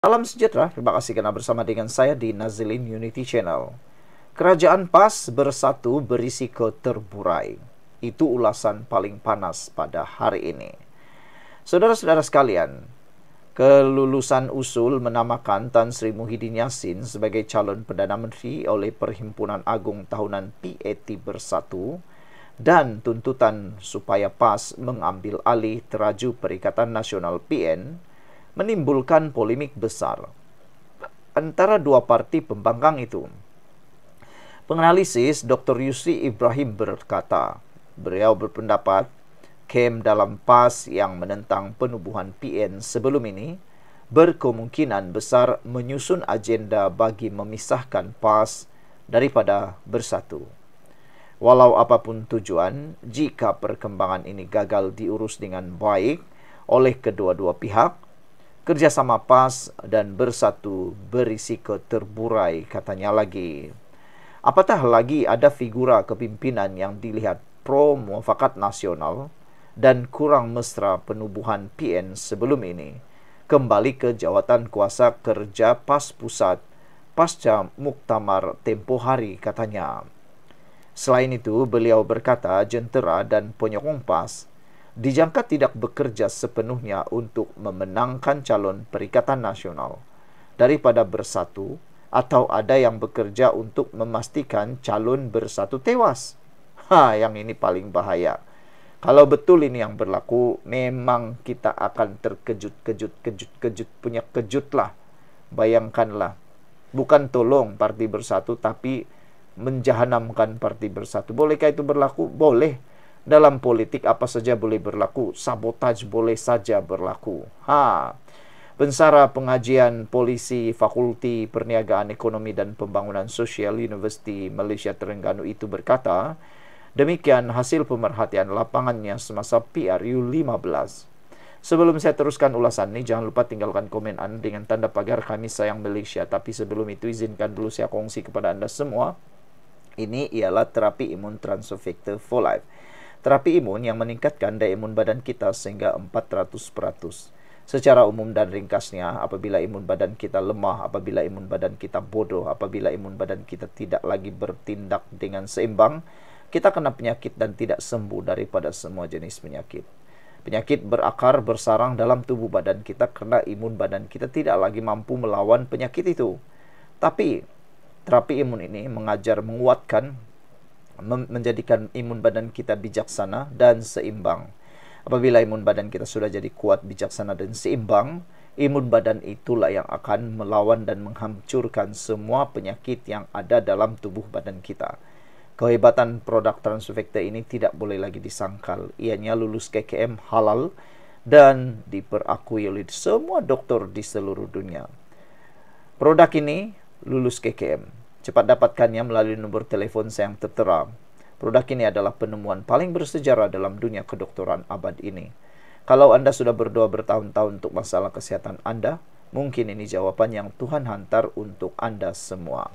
Salam sejahtera, terima kasih karena bersama dengan saya di Nazilin Unity Channel. Kerajaan PAS bersatu berisiko terburai. Itu ulasan paling panas pada hari ini. Saudara-saudara sekalian, kelulusan usul menamakan Tan Sri Muhyiddin Yassin sebagai calon Perdana Menteri oleh Perhimpunan Agung Tahunan PAT Bersatu dan tuntutan supaya PAS mengambil alih teraju Perikatan Nasional PN menimbulkan polemik besar antara dua parti pembangkang itu. Penganalisis Dr. Yusri Ibrahim berkata, beliau berpendapat kem dalam PAS yang menentang penubuhan PN sebelum ini berkemungkinan besar menyusun agenda bagi memisahkan PAS daripada bersatu. Walau apapun tujuan, jika perkembangan ini gagal diurus dengan baik oleh kedua-dua pihak, kerjasama PAS dan bersatu berisiko terburai, katanya lagi. Apatah lagi ada figura kepimpinan yang dilihat pro muafakat nasional dan kurang mesra penubuhan PN sebelum ini kembali ke jawatan kuasa kerja PAS pusat pasca muktamar tempoh hari, katanya. Selain itu, beliau berkata jentera dan penyokong PAS dijangka tidak bekerja sepenuhnya untuk memenangkan calon Perikatan Nasional daripada bersatu, atau ada yang bekerja untuk memastikan calon bersatu tewas. Yang ini paling bahaya. Kalau betul ini yang berlaku, memang kita akan terkejut punya kejut lah. Bayangkanlah, bukan tolong parti bersatu, tapi menjahanamkan parti bersatu. Bolehkah itu berlaku? Boleh. Dalam politik apa saja boleh berlaku. Sabotaj boleh saja berlaku. Pensara Pengajian Polisi Fakulti Perniagaan Ekonomi dan Pembangunan Sosial Universiti Malaysia Terengganu itu berkata, demikian hasil pemerhatian lapangannya semasa PRU 15. Sebelum saya teruskan ulasan ini, jangan lupa tinggalkan komen Anda dengan tanda pagar kami sayang Malaysia. Tapi sebelum itu, izinkan dulu saya kongsi kepada Anda semua. Ini ialah terapi imun Transofector for Life. Terapi imun yang meningkatkan daya imun badan kita sehingga 400%. Secara umum dan ringkasnya, apabila imun badan kita lemah, apabila imun badan kita bodoh, apabila imun badan kita tidak lagi bertindak dengan seimbang, kita kena penyakit dan tidak sembuh daripada semua jenis penyakit. Penyakit berakar bersarang dalam tubuh badan kita kerana imun badan kita tidak lagi mampu melawan penyakit itu. Tapi terapi imun ini mengajar menguatkan, menjadikan imun badan kita bijaksana dan seimbang. Apabila imun badan kita sudah jadi kuat, bijaksana dan seimbang, imun badan itulah yang akan melawan dan menghancurkan semua penyakit yang ada dalam tubuh badan kita. Kehebatan produk Transofector ini tidak boleh lagi disangkal. Ianya lulus KKM halal dan diperakui oleh semua doktor di seluruh dunia. Produk ini lulus KKM. Cepat dapatkannya melalui nombor telefon saya yang tertera. Produk ini adalah penemuan paling bersejarah dalam dunia kedokteran abad ini. Kalau Anda sudah berdoa bertahun-tahun untuk masalah kesehatan Anda, mungkin ini jawaban yang Tuhan hantar untuk Anda semua.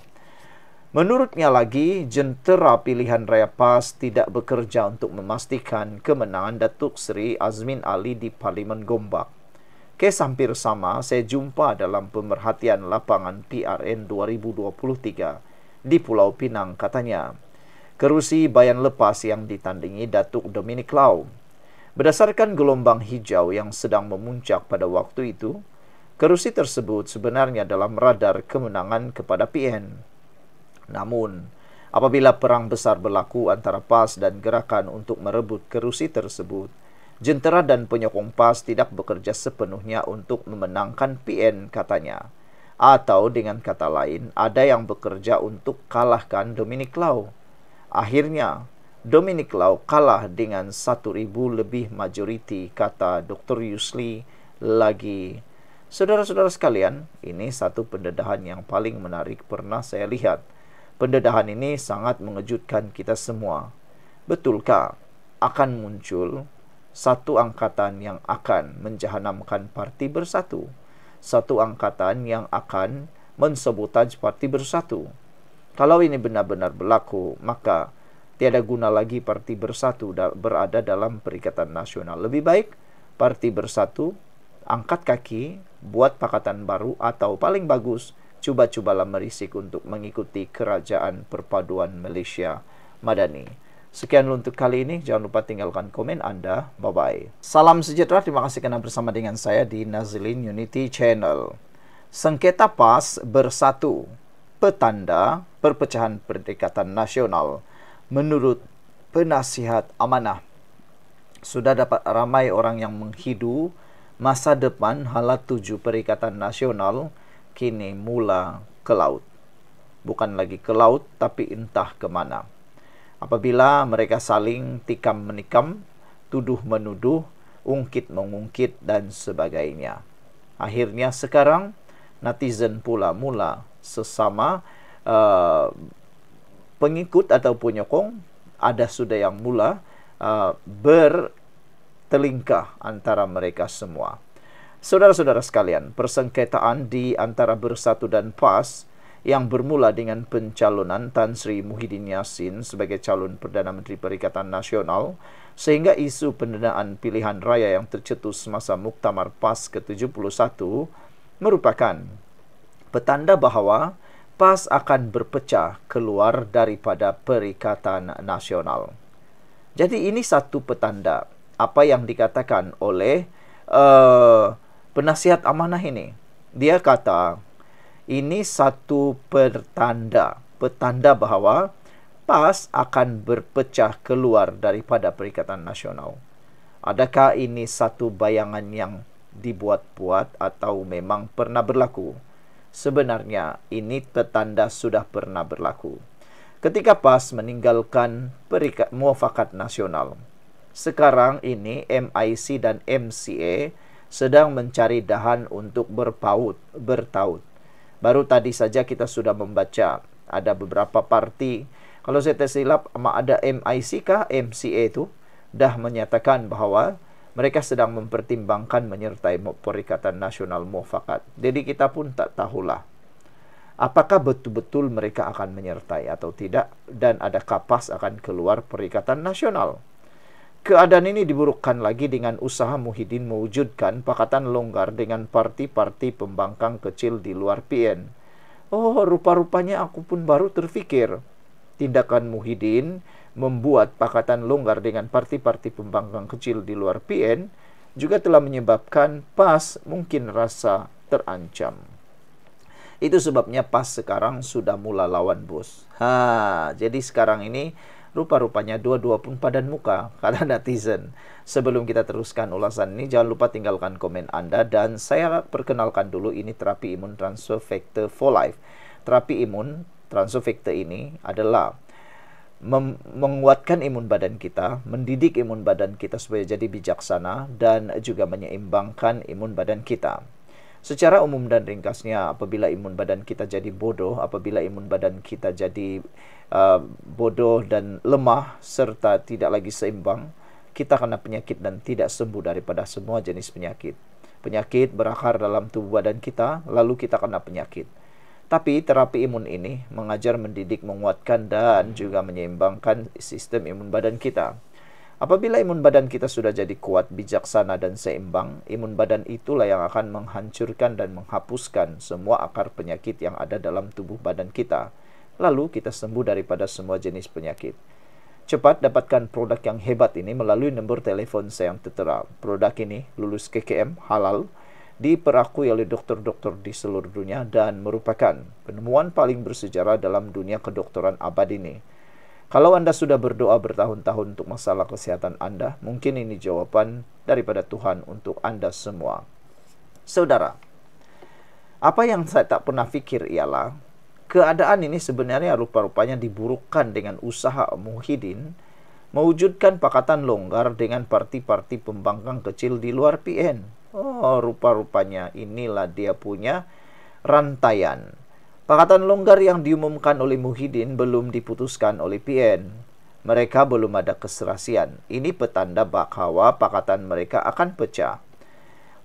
Menurutnya lagi, jentera pilihan raya PAS tidak bekerja untuk memastikan kemenangan Datuk Seri Azmin Ali di Parlimen Gombak. Kes hampir sama saya jumpa dalam pemerhatian lapangan PRN 2023 di Pulau Pinang, katanya. Kerusi bayan lepas yang ditandingi Datuk Dominic Lau. Berdasarkan gelombang hijau yang sedang memuncak pada waktu itu, kerusi tersebut sebenarnya dalam radar kemenangan kepada PN. Namun, apabila perang besar berlaku antara PAS dan gerakan untuk merebut kerusi tersebut, jentera dan penyokong PAS tidak bekerja sepenuhnya untuk memenangkan PN, katanya. Atau dengan kata lain, ada yang bekerja untuk kalahkan Dominic Lau. Akhirnya, Dominic Lau kalah dengan 1,000 lebih majoriti, kata Dr. Yusli lagi. Saudara-saudara sekalian, ini satu pendedahan yang paling menarik pernah saya lihat. Pendedahan ini sangat mengejutkan kita semua. Betulkah akan muncul satu angkatan yang akan menjahanamkan parti bersatu? Satu angkatan yang akan mensabotaj parti bersatu? Kalau ini benar-benar berlaku, maka tiada guna lagi parti bersatu berada dalam Perikatan Nasional. Lebih baik parti bersatu angkat kaki buat pakatan baru atau paling bagus, cuba-cubalah merisik untuk mengikuti Kerajaan Perpaduan Malaysia Madani. Sekian untuk kali ini. Jangan lupa tinggalkan komen Anda. Bye-bye. Salam sejahtera. Terima kasih kerana bersama dengan saya di Nazilin Unity Channel. Sengketa PAS bersatu. Petanda perpecahan Perikatan Nasional. Menurut penasihat amanah, sudah dapat ramai orang yang menghidu masa depan hala tuju Perikatan Nasional kini mula ke laut. Bukan lagi ke laut, tapi entah ke mana. Apabila mereka saling tikam-menikam, tuduh-menuduh, ungkit-mengungkit, dan sebagainya. Akhirnya sekarang, netizen pula mula sesama pengikut atau penyokong, ada sudah yang mula bertelingkah antara mereka semua. Saudara-saudara sekalian, persengketaan di antara Bersatu dan PAS yang bermula dengan pencalonan Tan Sri Muhyiddin Yassin sebagai calon Perdana Menteri Perikatan Nasional sehingga isu pendanaan pilihan raya yang tercetus semasa Muktamar PAS ke-71 merupakan petanda bahawa PAS akan berpecah keluar daripada Perikatan Nasional. Jadi ini satu petanda apa yang dikatakan oleh penasihat amanah ini. Dia kata ini satu petanda bahawa PAS akan berpecah keluar daripada Perikatan Nasional. Adakah ini satu bayangan yang dibuat-buat atau memang pernah berlaku? Sebenarnya ini petanda sudah pernah berlaku. Ketika PAS meninggalkan Muafakat Nasional, sekarang ini MIC dan MCA sedang mencari dahan untuk bertaut. Baru tadi saja kita sudah membaca ada beberapa parti, kalau saya tak silap ada MIC kah MCA itu dah menyatakan bahawa mereka sedang mempertimbangkan menyertai Perikatan Nasional Muafakat. Jadi kita pun tak tahulah apakah betul-betul mereka akan menyertai atau tidak, dan adakah PAS akan keluar Perikatan Nasional. Keadaan ini diburukkan lagi dengan usaha Muhyiddin mewujudkan pakatan longgar dengan parti-parti pembangkang kecil di luar PN. Oh, rupa-rupanya aku pun baru terfikir. Tindakan Muhyiddin membuat pakatan longgar dengan parti-parti pembangkang kecil di luar PN juga telah menyebabkan PAS mungkin rasa terancam. Itu sebabnya PAS sekarang sudah mula lawan bos. Jadi sekarang ini rupa-rupanya dua-dua pun padan muka, kata netizen. Sebelum kita teruskan ulasan ini, jangan lupa tinggalkan komen Anda. Dan saya perkenalkan dulu, ini terapi imun transfer factor for life. Terapi imun transfer factor ini adalah menguatkan imun badan kita, mendidik imun badan kita supaya jadi bijaksana, dan juga menyeimbangkan imun badan kita. Secara umum dan ringkasnya, apabila imun badan kita jadi bodoh, apabila imun badan kita jadi bodoh dan lemah serta tidak lagi seimbang, kita kena penyakit dan tidak sembuh daripada semua jenis penyakit. Penyakit berakar dalam tubuh badan kita, lalu kita kena penyakit. Tapi terapi imun ini mengajar, mendidik, menguatkan dan juga menyeimbangkan sistem imun badan kita. Apabila imun badan kita sudah jadi kuat, bijaksana dan seimbang, imun badan itulah yang akan menghancurkan dan menghapuskan semua akar penyakit yang ada dalam tubuh badan kita. Lalu kita sembuh daripada semua jenis penyakit. Cepat dapatkan produk yang hebat ini melalui nombor telefon saya yang tertera. Produk ini lulus KKM, halal, diperakui oleh doktor-doktor di seluruh dunia dan merupakan penemuan paling bersejarah dalam dunia kedokteran abad ini. Kalau Anda sudah berdoa bertahun-tahun untuk masalah kesehatan Anda, mungkin ini jawaban daripada Tuhan untuk Anda semua. Saudara, apa yang saya tak pernah fikir ialah keadaan ini sebenarnya rupa-rupanya diburukkan dengan usaha Muhyiddin mewujudkan pakatan longgar dengan parti-parti pembangkang kecil di luar PN. Oh, rupa-rupanya inilah dia punya rantaian. Pakatan longgar yang diumumkan oleh Muhyiddin belum diputuskan oleh PN. Mereka belum ada keserasian. Ini petanda bahawa pakatan mereka akan pecah.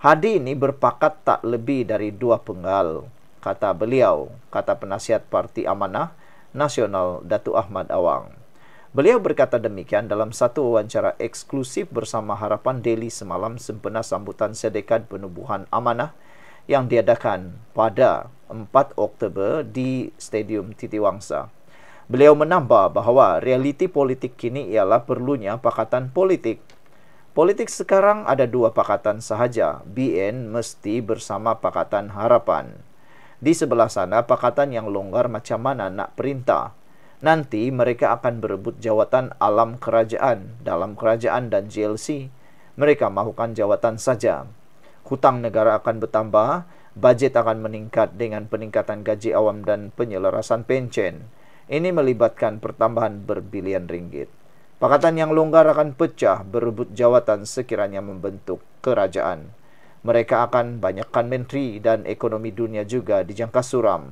Hadi ini berpakat tak lebih dari 2 penggal, kata beliau, kata penasihat Parti Amanah Nasional Datuk Ahmad Awang. Beliau berkata demikian dalam satu wawancara eksklusif bersama Harapan Daily semalam sempena sambutan Sedekad Penubuhan Amanah yang diadakan pada 4 Oktober di Stadium Titiwangsa. Beliau menambah bahawa realiti politik kini ialah perlunya pakatan politik. Politik sekarang ada 2 pakatan sahaja, BN mesti bersama Pakatan Harapan. Di sebelah sana pakatan yang longgar macam mana nak perintah. Nanti mereka akan berebut jawatan alam kerajaan, dalam kerajaan dan JLC. Mereka mahukan jawatan saja. Hutang negara akan bertambah, bajet akan meningkat dengan peningkatan gaji awam dan penyelarasan pencen. Ini melibatkan pertambahan berbilion ringgit. Pakatan yang longgar akan pecah berebut jawatan sekiranya membentuk kerajaan. Mereka akan banyakkan menteri dan ekonomi dunia juga dijangka suram.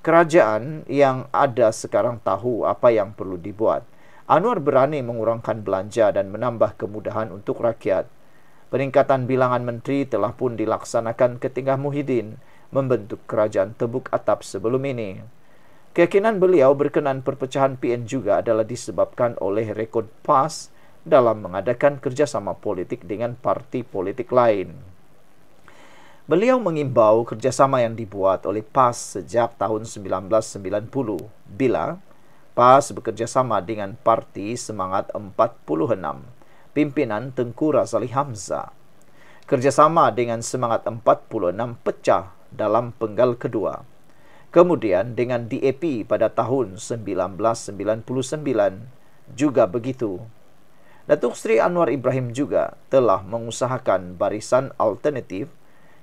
Kerajaan yang ada sekarang tahu apa yang perlu dibuat. Anwar berani mengurangkan belanja dan menambah kemudahan untuk rakyat. Peningkatan bilangan menteri telah pun dilaksanakan ketika Muhyiddin membentuk kerajaan tebuk atap sebelum ini. Keyakinan beliau berkenan perpecahan PN juga adalah disebabkan oleh rekod PAS dalam mengadakan kerjasama politik dengan parti politik lain. Beliau mengimbau kerjasama yang dibuat oleh PAS sejak tahun 1990 bila PAS bekerjasama dengan Parti Semangat 46, pimpinan Tengku Razali Hamzah. Kerjasama dengan Semangat 46 pecah dalam penggal kedua. Kemudian dengan DAP pada tahun 1999 juga begitu. Datuk Seri Anwar Ibrahim juga telah mengusahakan barisan alternatif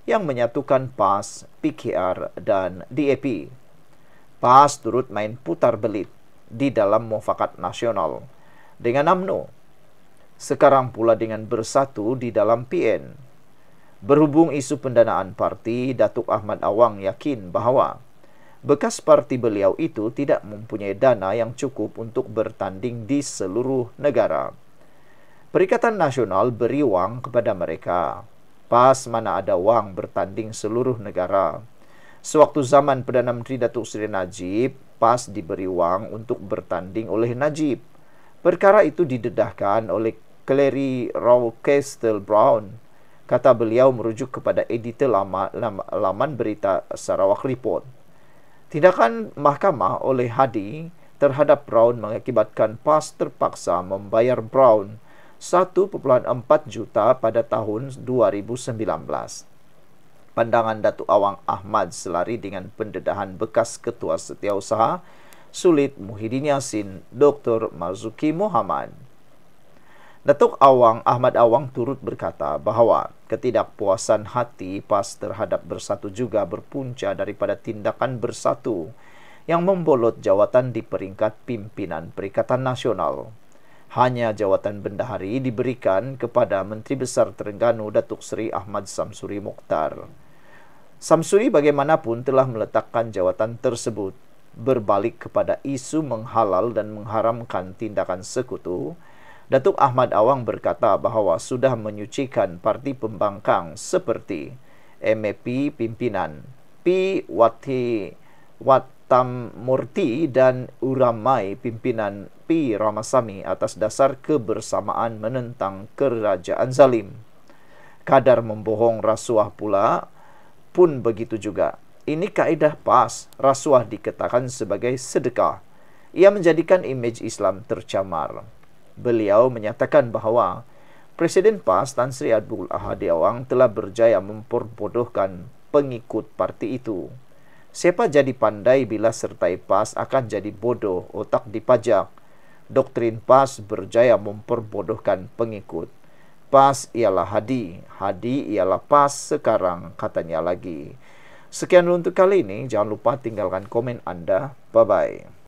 yang menyatukan PAS, PKR dan DAP. PAS turut main putar belit di dalam mufakat nasional dengan UMNO. Sekarang pula dengan bersatu di dalam PN. Berhubung isu pendanaan parti, Datuk Ahmad Awang yakin bahawa bekas parti beliau itu tidak mempunyai dana yang cukup untuk bertanding di seluruh negara. Perikatan Nasional beri wang kepada mereka. PAS mana ada wang bertanding seluruh negara. Sewaktu zaman Perdana Menteri Datuk Seri Najib, PAS diberi wang untuk bertanding oleh Najib. Perkara itu didedahkan oleh Clary Rowcastle Brown. Kata beliau merujuk kepada editor laman berita Sarawak Report. Tindakan mahkamah oleh Hadi terhadap Brown mengakibatkan PAS terpaksa membayar Brown 1.4 juta pada tahun 2019. Pandangan Datuk Awang Ahmad selari dengan pendedahan bekas Ketua Setiausaha Sulit Muhyiddin Yassin, Dr. Marzuki Muhammad. Datuk Awang Ahmad Awang turut berkata bahawa ketidakpuasan hati PAS terhadap Bersatu juga berpunca daripada tindakan Bersatu yang membolot jawatan di peringkat pimpinan Perikatan Nasional. Hanya jawatan bendahari diberikan kepada Menteri Besar Terengganu Datuk Seri Ahmad Samsuri Mokhtar. Samsuri bagaimanapun telah meletakkan jawatan tersebut berbalik kepada isu menghalal dan mengharamkan tindakan sekutu. Datuk Ahmad Awang berkata bahawa sudah menyucikan parti pembangkang seperti MAP pimpinan P. Watam Murti dan Uramai pimpinan P. Ramasamy atas dasar kebersamaan menentang kerajaan zalim. Kadar membohong rasuah pula pun begitu juga. Ini kaedah PAS, rasuah dikatakan sebagai sedekah. Ia menjadikan imej Islam tercemar. Beliau menyatakan bahawa Presiden PAS Tan Sri Abdul Ahadi Awang telah berjaya memperbodohkan pengikut parti itu. Siapa jadi pandai bila sertai PAS akan jadi bodoh, otak dipajak. Doktrin PAS berjaya memperbodohkan pengikut. PAS ialah Hadi, Hadi ialah PAS sekarang, katanya lagi. Sekian untuk kali ini, jangan lupa tinggalkan komen anda. Bye-bye.